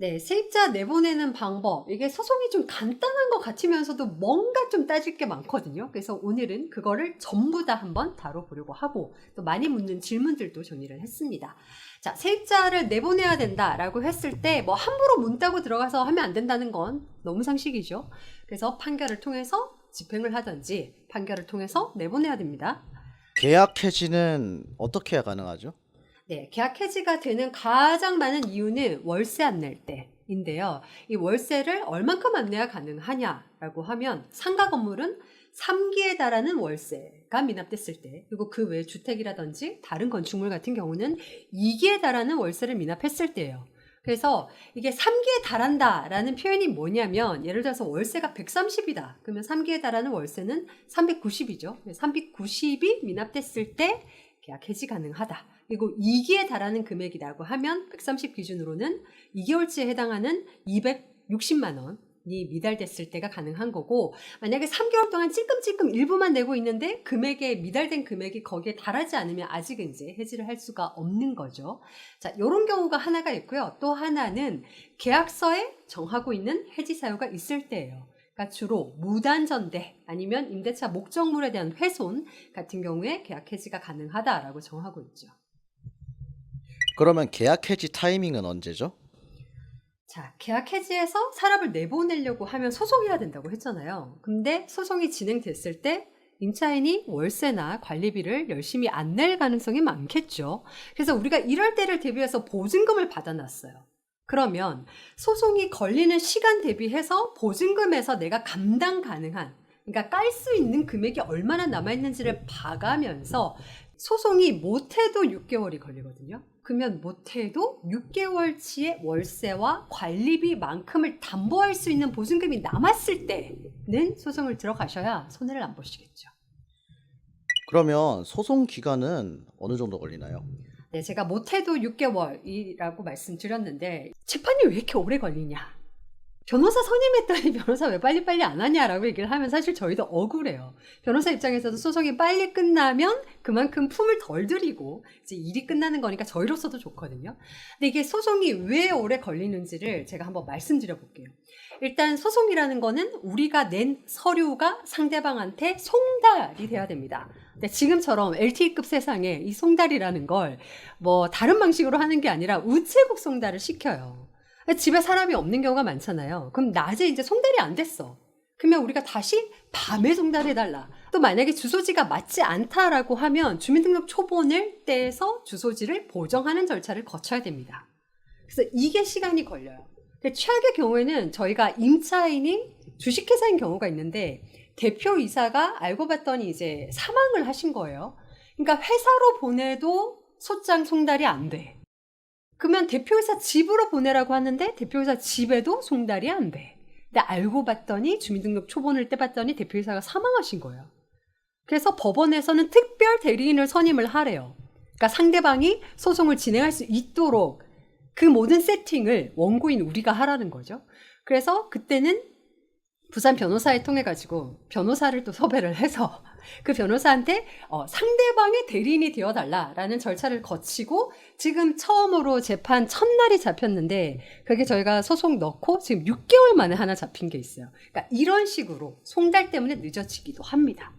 네, 세입자 내보내는 방법. 이게 소송이 좀 간단한 것 같으면서도 뭔가 좀 따질 게 많거든요. 그래서 오늘은 그거를 전부 다 한번 다뤄보려고 하고 또 많이 묻는 질문들도 정리를 했습니다. 자, 세입자를 내보내야 된다라고 했을 때 뭐 함부로 문 따고 들어가서 하면 안 된다는 건 너무 상식이죠. 그래서 판결을 통해서 집행을 하든지 판결을 통해서 내보내야 됩니다. 계약 해지는 어떻게 해야 가능하죠? 네, 계약 해지가 되는 가장 많은 이유는 월세 안 낼 때인데요. 이 월세를 얼만큼 안 내야 가능하냐라고 하면 상가 건물은 3기에 달하는 월세가 미납됐을 때, 그리고 그 외 주택이라든지 다른 건축물 같은 경우는 2기에 달하는 월세를 미납했을 때예요. 그래서 이게 3기에 달한다라는 표현이 뭐냐면, 예를 들어서 월세가 130이다. 그러면 3기에 달하는 월세는 390이죠. 390이 미납됐을 때 계약 해지 가능하다. 그리고 2기에 달하는 금액이라고 하면 130 기준으로는 2개월치에 해당하는 260만 원이 미달됐을 때가 가능한 거고, 만약에 3개월 동안 찔끔찔끔 일부만 내고 있는데 금액에 미달된 금액이 거기에 달하지 않으면 아직은 이제 해지를 할 수가 없는 거죠. 자, 이런 경우가 하나가 있고요. 또 하나는 계약서에 정하고 있는 해지 사유가 있을 때예요. 그러니까 주로 무단전대 아니면 임대차 목적물에 대한 훼손 같은 경우에 계약 해지가 가능하다라고 정하고 있죠. 그러면 계약 해지 타이밍은 언제죠? 자, 계약 해지에서 사람을 내보내려고 하면 소송해야 된다고 했잖아요. 근데 소송이 진행됐을 때 임차인이 월세나 관리비를 열심히 안 낼 가능성이 많겠죠. 그래서 우리가 이럴 때를 대비해서 보증금을 받아놨어요. 그러면 소송이 걸리는 시간 대비해서 보증금에서 내가 감당 가능한, 그러니까 깔 수 있는 금액이 얼마나 남아있는지를 봐가면서, 소송이 못해도 6개월이 걸리거든요. 그러면 못해도 6개월치의 월세와 관리비만큼을 담보할 수 있는 보증금이 남았을 때는 소송을 들어가셔야 손해를 안 보시겠죠. 그러면 소송 기간은 어느 정도 걸리나요? 네, 제가 못해도 6개월이라고 말씀드렸는데 재판이 왜 이렇게 오래 걸리냐? 변호사 선임했더니 변호사 왜 빨리빨리 안 하냐라고 얘기를 하면 사실 저희도 억울해요. 변호사 입장에서도 소송이 빨리 끝나면 그만큼 품을 덜 들이고 이제 일이 끝나는 거니까 저희로서도 좋거든요. 근데 이게 소송이 왜 오래 걸리는지를 제가 한번 말씀드려 볼게요. 일단 소송이라는 거는 우리가 낸 서류가 상대방한테 송달이 돼야 됩니다. 근데 지금처럼 LTE급 세상에 이 송달이라는 걸 뭐 다른 방식으로 하는 게 아니라 우체국 송달을 시켜요. 집에 사람이 없는 경우가 많잖아요. 그럼 낮에 이제 송달이 안 됐어. 그러면 우리가 다시 밤에 송달해달라. 또 만약에 주소지가 맞지 않다라고 하면 주민등록 초본을 떼서 주소지를 보정하는 절차를 거쳐야 됩니다. 그래서 이게 시간이 걸려요. 최악의 경우에는 저희가 임차인이 주식회사인 경우가 있는데 대표이사가 알고 봤더니 이제 사망을 하신 거예요. 그러니까 회사로 보내도 소장 송달이 안 돼. 그러면 대표이사 집으로 보내라고 하는데 대표이사 집에도 송달이 안 돼. 근데 알고 봤더니 주민등록 초본을 떼봤더니 대표이사가 사망하신 거예요. 그래서 법원에서는 특별 대리인을 선임을 하래요. 그러니까 상대방이 소송을 진행할 수 있도록 그 모든 세팅을 원고인 우리가 하라는 거죠. 그래서 그때는 부산 변호사에 통해 가지고 변호사를 또 섭외를 해서 그 변호사한테 상대방의 대리인이 되어달라라는 절차를 거치고 지금 처음으로 재판 첫날이 잡혔는데 그게 저희가 소송 넣고 지금 6개월 만에 하나 잡힌 게 있어요. 그러니까 이런 식으로 송달 때문에 늦어지기도 합니다.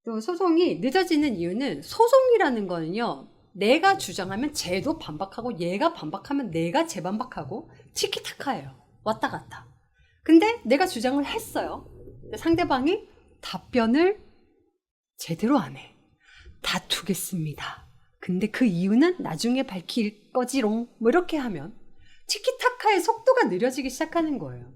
또 소송이 늦어지는 이유는, 소송이라는 거는요, 내가 주장하면 쟤도 반박하고 얘가 반박하면 내가 재반박하고 티키타카예요. 왔다 갔다. 근데 내가 주장을 했어요. 근데 상대방이 답변을 제대로 안 해. 다투겠습니다. 근데 그 이유는 나중에 밝힐 거지롱. 뭐 이렇게 하면 티키타카의 속도가 느려지기 시작하는 거예요.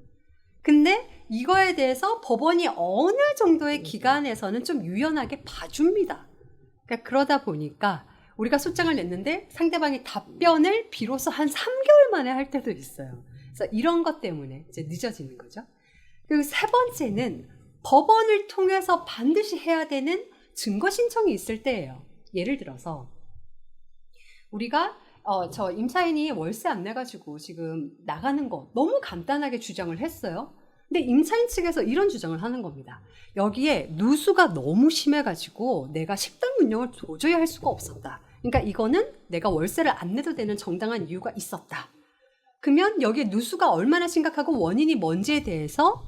근데 이거에 대해서 법원이 어느 정도의 기간에서는 좀 유연하게 봐줍니다. 그러니까 그러다 보니까 우리가 소장을 냈는데 상대방이 답변을 비로소 한 3개월 만에 할 때도 있어요. 그래서 이런 것 때문에 이제 늦어지는 거죠. 그리고 세 번째는 법원을 통해서 반드시 해야 되는 증거 신청이 있을 때예요. 예를 들어서 우리가 저 임차인이 월세 안 내가지고 지금 나가는 거 너무 간단하게 주장을 했어요. 근데 임차인 측에서 이런 주장을 하는 겁니다. 여기에 누수가 너무 심해가지고 내가 식당 운영을 도저히 할 수가 없었다. 그러니까 이거는 내가 월세를 안 내도 되는 정당한 이유가 있었다. 그러면 여기에 누수가 얼마나 심각하고 원인이 뭔지에 대해서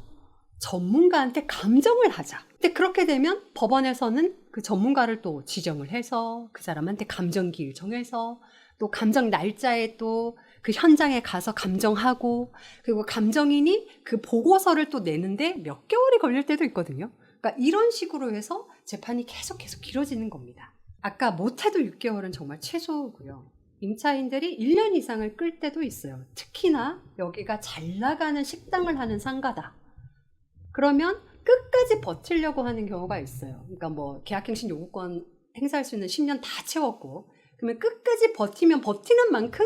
전문가한테 감정을 하자. 근데 그렇게 되면 법원에서는 그 전문가를 또 지정을 해서 그 사람한테 감정기일 정해서 또 감정 날짜에 또 그 현장에 가서 감정하고 그리고 감정인이 그 보고서를 또 내는데 몇 개월이 걸릴 때도 있거든요. 그러니까 이런 식으로 해서 재판이 계속 길어지는 겁니다. 아까 못해도 6개월은 정말 최소고요. 임차인들이 1년 이상을 끌 때도 있어요. 특히나 여기가 잘 나가는 식당을 하는 상가다. 그러면 끝까지 버티려고 하는 경우가 있어요. 그러니까 뭐 계약갱신 요구권 행사할 수 있는 10년 다 채웠고 그러면 끝까지 버티면 버티는 만큼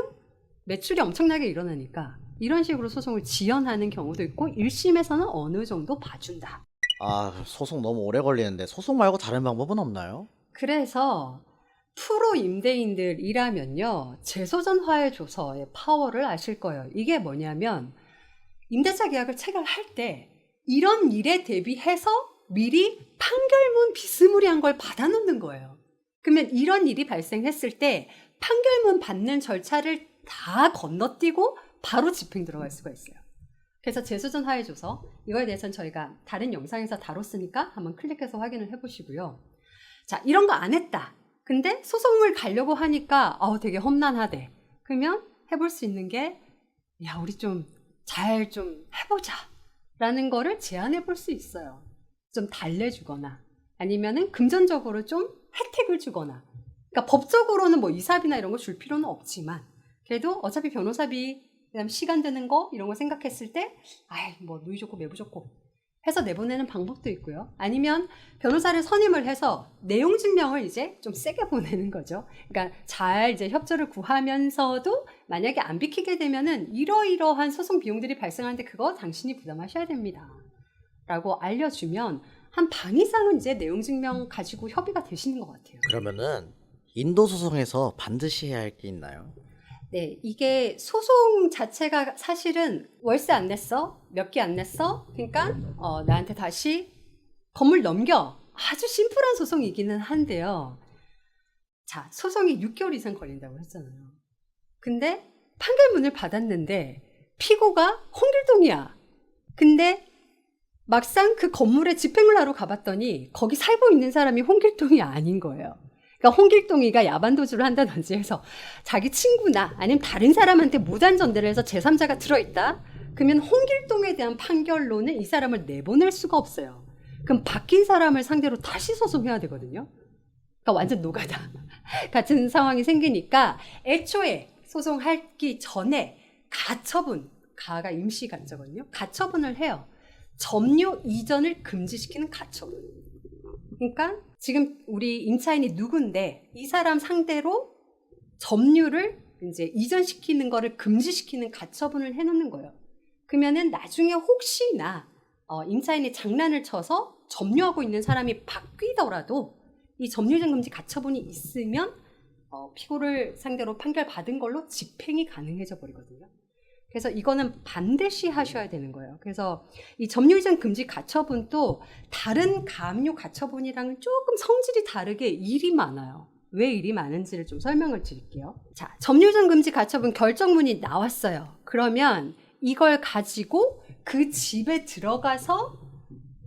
매출이 엄청나게 일어나니까 이런 식으로 소송을 지연하는 경우도 있고 1심에서는 어느 정도 봐준다. 아, 소송 너무 오래 걸리는데 소송 말고 다른 방법은 없나요? 그래서 프로 임대인들이라면요. 재소전 화해 조서의 파워를 아실 거예요. 이게 뭐냐면 임대차 계약을 체결할 때 이런 일에 대비해서 미리 판결문 비스무리한 걸 받아놓는 거예요. 그러면 이런 일이 발생했을 때 판결문 받는 절차를 다 건너뛰고 바로 집행 들어갈 수가 있어요. 그래서 재소전 화해 조서 이거에 대해서는 저희가 다른 영상에서 다뤘으니까 한번 클릭해서 확인을 해보시고요. 자, 이런 거 안 했다. 근데 소송을 가려고 하니까 되게 험난하대. 그러면 해볼 수 있는 게 야, 우리 좀 잘 좀 해보자 라는 거를 제안해 볼 수 있어요. 좀 달래주거나 아니면은 금전적으로 좀 혜택을 주거나. 그러니까 법적으로는 뭐 이사비나 이런 거 줄 필요는 없지만 그래도 어차피 변호사비 그다음 시간 드는 거 이런 거 생각했을 때 아이 뭐 누이 좋고 매부 좋고 해서 내보내는 방법도 있고요. 아니면 변호사를 선임을 해서 내용 증명을 이제 좀 세게 보내는 거죠. 그러니까 잘 이제 협조를 구하면서도 만약에 안 비키게 되면은 이러이러한 소송 비용들이 발생하는데 그거 당신이 부담하셔야 됩니다. 라고 알려주면 한 반 이상은 이제 내용 증명 가지고 협의가 되시는 것 같아요. 그러면은 인도 소송에서 반드시 해야 할 게 있나요? 네, 이게 소송 자체가 사실은 월세 안 냈어? 몇 개 안 냈어? 그러니까 나한테 다시 건물 넘겨. 아주 심플한 소송이기는 한데요. 자, 소송이 6개월 이상 걸린다고 했잖아요. 근데 판결문을 받았는데 피고가 홍길동이야. 근데 막상 그 건물에 집행을 하러 가봤더니 거기 살고 있는 사람이 홍길동이 아닌 거예요. 그러니까 홍길동이가 야반도주를 한다든지 해서 자기 친구나 아니면 다른 사람한테 무단 전대를 해서 제3자가 들어있다? 그러면 홍길동에 대한 판결로는 이 사람을 내보낼 수가 없어요. 그럼 바뀐 사람을 상대로 다시 소송해야 되거든요. 그러니까 완전 노가다 같은 상황이 생기니까 애초에 소송하기 전에 가처분, 가가 임시간저거든요. 가처분을 해요. 점유 이전을 금지시키는 가처분. 그러니까 지금 우리 임차인이 누군데 이 사람 상대로 점유를 이제 이전시키는 거를 금지시키는 가처분을 해놓는 거예요. 그러면은 나중에 혹시나 임차인이 장난을 쳐서 점유하고 있는 사람이 바뀌더라도 이 점유이전 금지 가처분이 있으면 피고를 상대로 판결 받은 걸로 집행이 가능해져 버리거든요. 그래서 이거는 반드시 하셔야 되는 거예요. 그래서 이 점유이전 금지 가처분도 다른 가압류 가처분이랑은 조금 성질이 다르게 일이 많아요. 왜 일이 많은지를 좀 설명을 드릴게요. 자, 점유이전 금지 가처분 결정문이 나왔어요. 그러면 이걸 가지고 그 집에 들어가서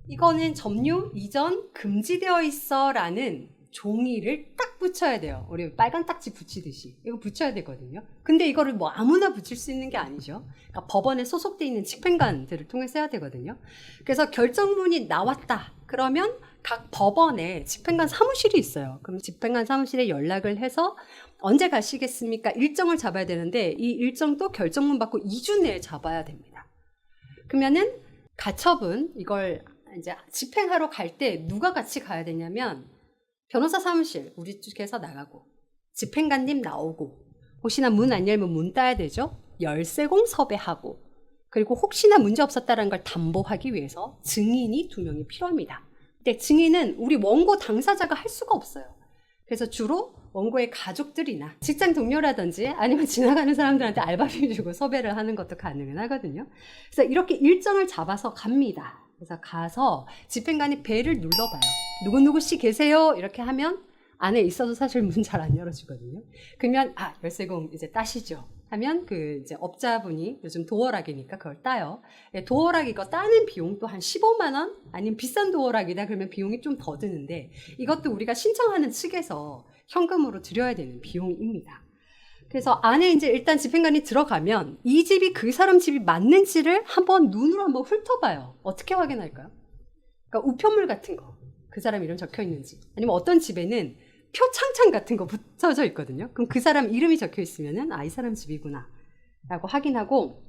이거는 점유 이전 금지되어 있어 라는 종이를 딱 붙여야 돼요. 우리 빨간 딱지 붙이듯이 이거 붙여야 되거든요. 근데 이거를 뭐 아무나 붙일 수 있는 게 아니죠. 그러니까 법원에 소속돼 있는 집행관들을 통해서 해야 되거든요. 그래서 결정문이 나왔다. 그러면 각 법원에 집행관 사무실이 있어요. 그럼 집행관 사무실에 연락을 해서 언제 가시겠습니까? 일정을 잡아야 되는데 이 일정도 결정문 받고 2주 내에 잡아야 됩니다. 그러면은 가처분 이걸 이제 집행하러 갈 때 누가 같이 가야 되냐면 변호사 사무실 우리 쪽에서 나가고 집행관님 나오고 혹시나 문 안 열면 문 따야 되죠. 열쇠공 섭외하고 그리고 혹시나 문제 없었다는 걸 담보하기 위해서 증인이 2명이 필요합니다. 근데 증인은 우리 원고 당사자가 할 수가 없어요. 그래서 주로 원고의 가족들이나 직장 동료라든지 아니면 지나가는 사람들한테 알바비 주고 섭외를 하는 것도 가능은 하거든요. 그래서 이렇게 일정을 잡아서 갑니다. 그래서 가서 집행관이 벨을 눌러봐요. 누구누구 씨 계세요? 이렇게 하면 안에 있어도 사실 문 잘 안 열어주거든요. 그러면 열쇠공 이제 따시죠. 하면 그 이제 업자분이 요즘 도어락이니까 그걸 따요. 예, 도어락 이거 따는 비용도 한 15만 원? 아니면 비싼 도어락이다 그러면 비용이 좀 더 드는데 이것도 우리가 신청하는 측에서 현금으로 드려야 되는 비용입니다. 그래서 안에 이제 일단 집행관이 들어가면 이 집이 그 사람 집이 맞는지를 한번 눈으로 한번 훑어봐요. 어떻게 확인할까요? 그러니까 우편물 같은 거, 그 사람 이름 적혀 있는지, 아니면 어떤 집에는 표창장 같은 거 붙여져 있거든요. 그럼 그 사람 이름이 적혀 있으면은 이 사람 집이구나 라고 확인하고,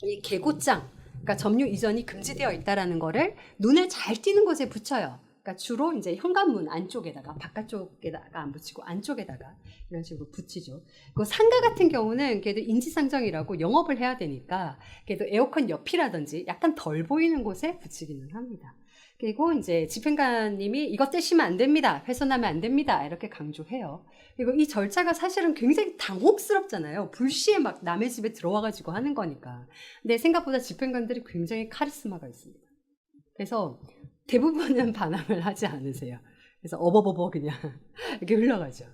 이 계고장, 그러니까 점유 이전이 금지되어 있다라는 거를 눈에 잘 띄는 곳에 붙여요. 그러니까 주로 이제 현관문 안쪽에다가, 바깥쪽에다가 안 붙이고 안쪽에다가 이런 식으로 붙이죠. 그 상가 같은 경우는 그래도 인지상정이라고 영업을 해야 되니까 그래도 에어컨 옆이라든지 약간 덜 보이는 곳에 붙이기는 합니다. 그리고 이제 집행관님이 이것 떼시면 안 됩니다. 훼손하면 안 됩니다. 이렇게 강조해요. 그리고 이 절차가 사실은 굉장히 당혹스럽잖아요. 불시에 막 남의 집에 들어와가지고 하는 거니까. 근데 생각보다 집행관들이 굉장히 카리스마가 있습니다. 그래서 대부분은 반항을 하지 않으세요. 그래서 어버버버 그냥 이렇게 흘러가죠.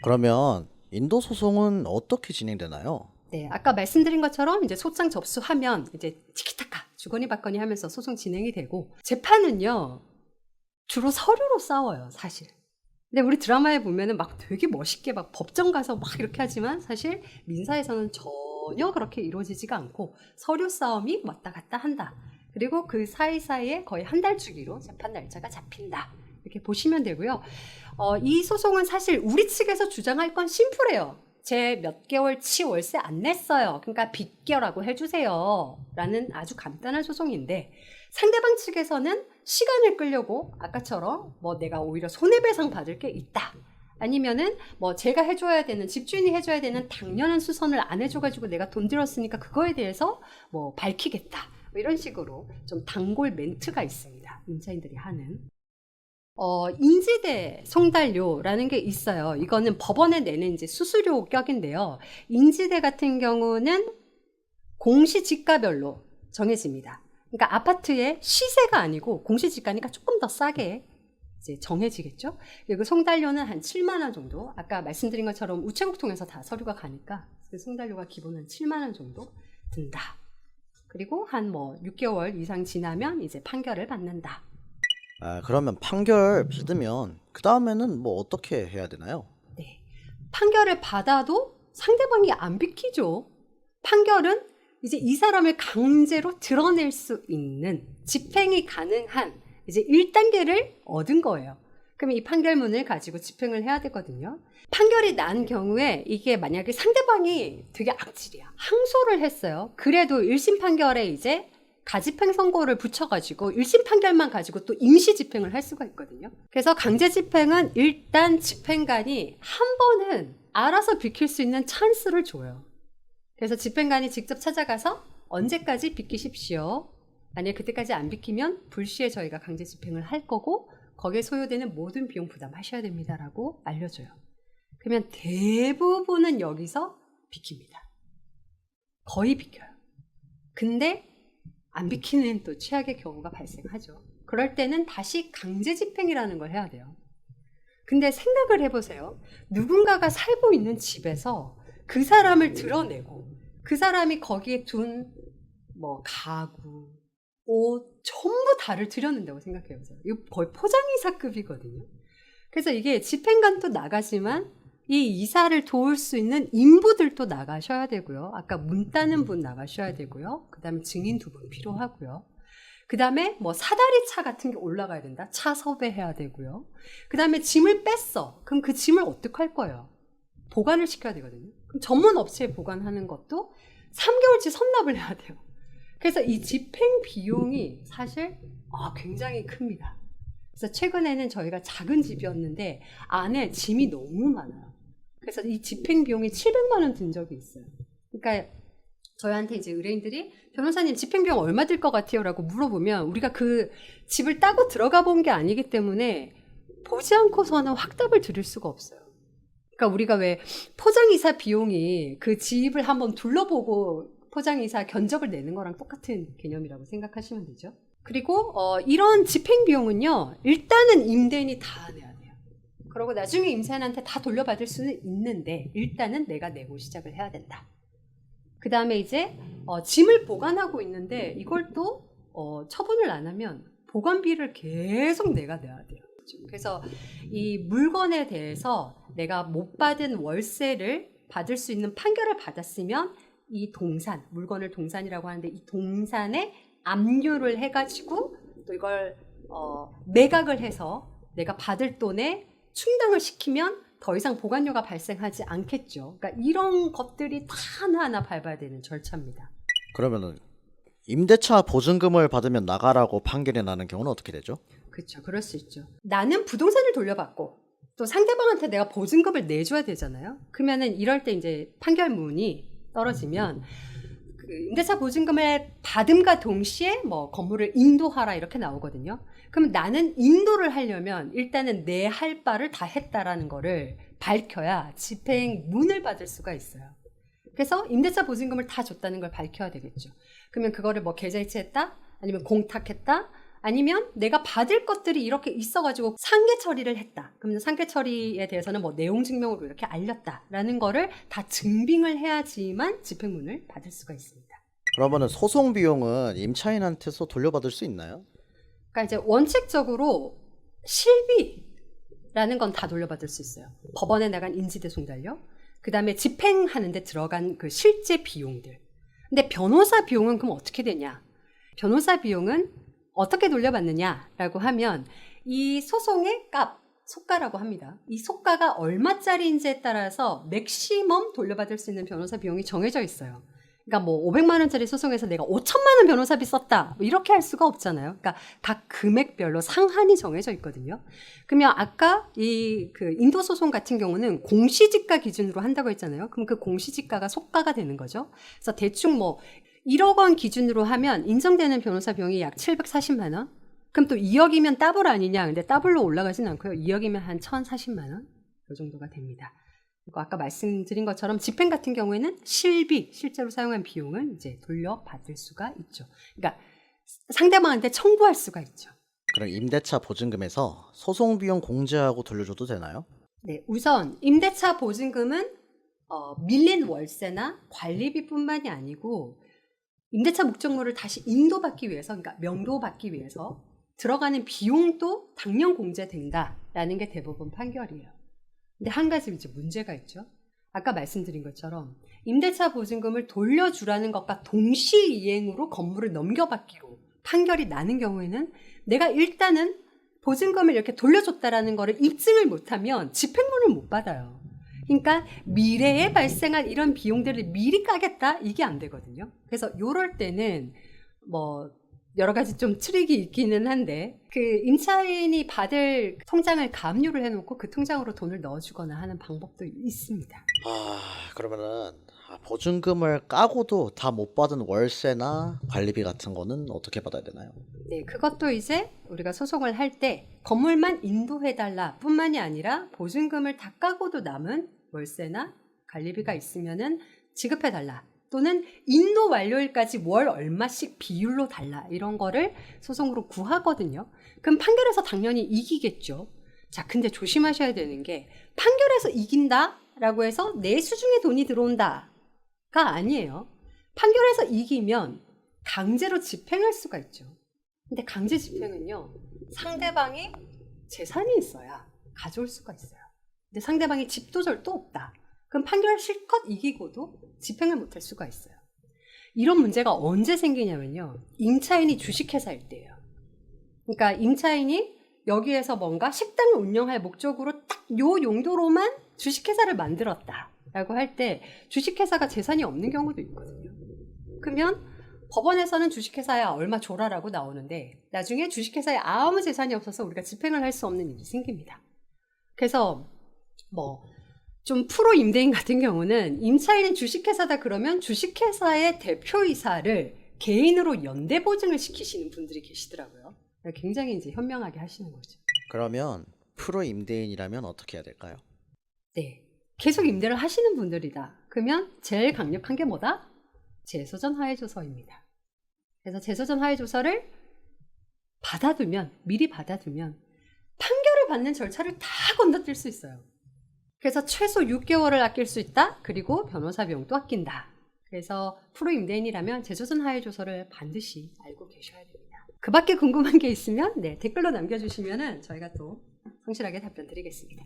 그러면 인도 소송은 어떻게 진행되나요? 네, 아까 말씀드린 것처럼 이제 소장 접수하면 이제 티키타카 주거니 받거니 하면서 소송 진행이 되고, 재판은요 주로 서류로 싸워요, 사실. 근데 우리 드라마에 보면은 막 되게 멋있게 막 법정 가서 막 이렇게 하지만 사실 민사에서는 전혀 그렇게 이루어지지가 않고 서류 싸움이 왔다 갔다 한다. 그리고 그 사이사이에 거의 한 달 주기로 재판 날짜가 잡힌다. 이렇게 보시면 되고요. 이 소송은 사실 우리 측에서 주장할 건 심플해요. 제 몇 개월치 월세 안 냈어요. 그러니까 빚겨라고 해주세요. 라는 아주 간단한 소송인데, 상대방 측에서는 시간을 끌려고 아까처럼 뭐 내가 오히려 손해배상 받을 게 있다. 아니면은 뭐 제가 해줘야 되는, 집주인이 해줘야 되는 당연한 수선을 안 해줘가지고 내가 돈 들었으니까 그거에 대해서 뭐 밝히겠다. 뭐 이런 식으로 좀 단골 멘트가 있습니다. 임차인들이 하는. 인지대 송달료라는 게 있어요. 이거는 법원에 내는 이제 수수료 격인데요. 인지대 같은 경우는 공시지가별로 정해집니다. 그러니까 아파트의 시세가 아니고 공시지가니까 조금 더 싸게 이제 정해지겠죠. 그리고 송달료는 한 7만 원 정도. 아까 말씀드린 것처럼 우체국 통해서 다 서류가 가니까 그 송달료가 기본 한 7만 원 정도 든다. 그리고 한 뭐 6개월 이상 지나면 이제 판결을 받는다. 그러면 판결 받으면 그 다음에는 뭐 어떻게 해야 되나요? 네, 판결을 받아도 상대방이 안 비키죠. 판결은 이제 이 사람을 강제로 드러낼 수 있는 집행이 가능한 이제 1단계를 얻은 거예요. 그럼 이 판결문을 가지고 집행을 해야 되거든요. 판결이 난 경우에 이게 만약에 상대방이 되게 악질이야, 항소를 했어요. 그래도 1심 판결에 이제 가집행 선고를 붙여가지고 1심 판결만 가지고 또 임시 집행을 할 수가 있거든요. 그래서 강제 집행은 일단 집행관이 한 번은 알아서 비킬 수 있는 찬스를 줘요. 그래서 집행관이 직접 찾아가서 언제까지 비키십시오. 만약에 그때까지 안 비키면 불시에 저희가 강제 집행을 할 거고 거기에 소요되는 모든 비용 부담하셔야 됩니다라고 알려줘요. 그러면 대부분은 여기서 비킵니다. 거의 비켜요. 근데 안 비키는 또 최악의 경우가 발생하죠. 그럴 때는 다시 강제 집행이라는 걸 해야 돼요. 근데 생각을 해보세요. 누군가가 살고 있는 집에서 그 사람을 드러내고 그 사람이 거기에 둔 뭐 가구, 옷 전부 다를 들여낸다고 생각해보세요. 이거 거의 포장이사급이거든요. 그래서 이게 집행관도 나가지만 이 이사를 도울 수 있는 인부들도 나가셔야 되고요. 아까 문 따는 분 나가셔야 되고요. 그 다음에 증인 2분 필요하고요. 그 다음에 뭐 사다리 차 같은 게 올라가야 된다. 차 섭외해야 되고요. 그 다음에 짐을 뺐어. 그럼 그 짐을 어떡할 거예요? 보관을 시켜야 되거든요. 그럼 전문 업체에 보관하는 것도 3개월치 선납을 해야 돼요. 그래서 이 집행 비용이 사실 굉장히 큽니다. 그래서 최근에는 저희가 작은 집이었는데 안에 짐이 너무 많아요. 그래서 이 집행 비용이 700만 원 든 적이 있어요. 그러니까 저희한테 이제 의뢰인들이 변호사님 집행 비용 얼마 들 것 같아요? 라고 물어보면 우리가 그 집을 따고 들어가 본 게 아니기 때문에 보지 않고서는 확답을 드릴 수가 없어요. 그러니까 우리가 왜 포장이사 비용이 그 집을 한번 둘러보고 포장이사 견적을 내는 거랑 똑같은 개념이라고 생각하시면 되죠. 그리고 이런 집행 비용은요, 일단은 임대인이 다 내야 돼요. 그리고 나중에 임차인한테 다 돌려받을 수는 있는데 일단은 내가 내고 시작을 해야 된다. 그 다음에 이제 짐을 보관하고 있는데 이걸 또 처분을 안 하면 보관비를 계속 내가 내야 돼요. 그래서 이 물건에 대해서 내가 못 받은 월세를 받을 수 있는 판결을 받았으면 이 동산, 물건을 동산이라고 하는데 이 동산에 압류를 해가지고 또 이걸 매각을 해서 내가 받을 돈에 충당을 시키면 더 이상 보관료가 발생하지 않겠죠. 그러니까 이런 것들이 다 하나하나 밟아야 되는 절차입니다. 그러면은 임대차 보증금을 받으면 나가라고 판결이 나는 경우는 어떻게 되죠? 그렇죠. 그럴 수 있죠. 나는 부동산을 돌려받고 또 상대방한테 내가 보증금을 내줘야 되잖아요. 그러면은 이럴 때 이제 판결문이 떨어지면 그 임대차 보증금을 받음과 동시에 뭐 건물을 인도하라 이렇게 나오거든요. 그럼 나는 인도를 하려면 일단은 내 할 바를 다 했다라는 거를 밝혀야 집행문을 받을 수가 있어요. 그래서 임대차 보증금을 다 줬다는 걸 밝혀야 되겠죠. 그러면 그거를 뭐 계좌이체했다? 아니면 공탁했다? 아니면 내가 받을 것들이 이렇게 있어가지고 상계 처리를 했다. 그러면 상계 처리에 대해서는 뭐 내용 증명으로 이렇게 알렸다라는 거를 다 증빙을 해야지만 집행문을 받을 수가 있습니다. 그러면은 소송 비용은 임차인한테서 돌려받을 수 있나요? 그러니까 이제 원칙적으로 실비라는 건 다 돌려받을 수 있어요. 법원에 나간 인지대 송달료, 그 다음에 집행하는 데 들어간 그 실제 비용들. 근데 변호사 비용은 그럼 어떻게 되냐? 변호사 비용은 어떻게 돌려받느냐라고 하면 이 소송의 값, 속가라고 합니다. 이 속가가 얼마짜리인지에 따라서 맥시멈 돌려받을 수 있는 변호사 비용이 정해져 있어요. 그러니까 뭐 500만 원짜리 소송에서 내가 5천만 원 변호사비 썼다 뭐 이렇게 할 수가 없잖아요. 그러니까 각 금액별로 상한이 정해져 있거든요. 그러면 아까 이 그 인도 소송 같은 경우는 공시지가 기준으로 한다고 했잖아요. 그럼 그 공시지가가 속가가 되는 거죠. 그래서 대충 뭐 1억 원 기준으로 하면 인정되는 변호사 비용이 약 740만 원. 그럼 또 2억이면 더블 아니냐? 근데 더블로 올라가진 않고요. 2억이면 한 1,040만 원. 이 정도가 됩니다. 그리고 아까 말씀드린 것처럼 집행 같은 경우에는 실비, 실제로 사용한 비용은 이제 돌려받을 수가 있죠. 그러니까 상대방한테 청구할 수가 있죠. 그럼 임대차 보증금에서 소송 비용 공제하고 돌려줘도 되나요? 네, 우선 임대차 보증금은 밀린 월세나 관리비뿐만이 아니고 임대차 목적물을 다시 인도받기 위해서, 그러니까 명도받기 위해서 들어가는 비용도 당연 공제된다라는 게 대부분 판결이에요. 근데 한 가지 이제 문제가 있죠. 아까 말씀드린 것처럼 임대차 보증금을 돌려주라는 것과 동시이행으로 건물을 넘겨받기로 판결이 나는 경우에는 내가 일단은 보증금을 이렇게 돌려줬다라는 거를 입증을 못하면 집행문을 못 받아요. 그러니까 미래에 발생할 이런 비용들을 미리 까겠다? 이게 안 되거든요. 그래서 이럴 때는 뭐 여러 가지 좀 트릭이 있기는 한데 그 임차인이 받을 통장을 가압류를 해놓고 그 통장으로 돈을 넣어주거나 하는 방법도 있습니다. 그러면은 보증금을 까고도 다 못 받은 월세나 관리비 같은 거는 어떻게 받아야 되나요? 네, 그것도 이제 우리가 소송을 할 때 건물만 인도해달라 뿐만이 아니라 보증금을 다 까고도 남은 월세나 관리비가 있으면은 지급해달라. 또는 인도 완료일까지 월 얼마씩 비율로 달라. 이런 거를 소송으로 구하거든요. 그럼 판결에서 당연히 이기겠죠. 자, 근데 조심하셔야 되는 게 판결에서 이긴다라고 해서 내 수중에 돈이 들어온다가 아니에요. 판결에서 이기면 강제로 집행할 수가 있죠. 근데 강제 집행은요. 상대방이 재산이 있어야 가져올 수가 있어요. 근데 상대방이 집도절도 없다. 그럼 판결 실컷 이기고도 집행을 못할 수가 있어요. 이런 문제가 언제 생기냐면요. 임차인이 주식회사일 때예요. 그러니까 임차인이 여기에서 뭔가 식당을 운영할 목적으로 딱 요 용도로만 주식회사를 만들었다라고 할 때 주식회사가 재산이 없는 경우도 있거든요. 그러면 법원에서는 주식회사에 얼마 줘라라고 나오는데 나중에 주식회사에 아무 재산이 없어서 우리가 집행을 할 수 없는 일이 생깁니다. 그래서 뭐 좀 프로 임대인 같은 경우는 임차인이 주식회사다 그러면 주식회사의 대표이사를 개인으로 연대 보증을 시키시는 분들이 계시더라고요. 굉장히 이제 현명하게 하시는 거죠. 그러면 프로 임대인이라면 어떻게 해야 될까요? 네, 계속 임대를 하시는 분들이다. 그러면 제일 강력한 게 뭐다? 재소전 하해조서입니다. 그래서 재소전 하해조서를 미리 받아두면 판결을 받는 절차를 다 건너뛸 수 있어요. 그래서 최소 6개월을 아낄 수 있다. 그리고 변호사 비용도 아낀다. 그래서 프로 임대인이라면 제조선 하회조서를 반드시 알고 계셔야 됩니다. 그 밖에 궁금한 게 있으면 댓글로 남겨주시면 저희가 또 성실하게 답변 드리겠습니다.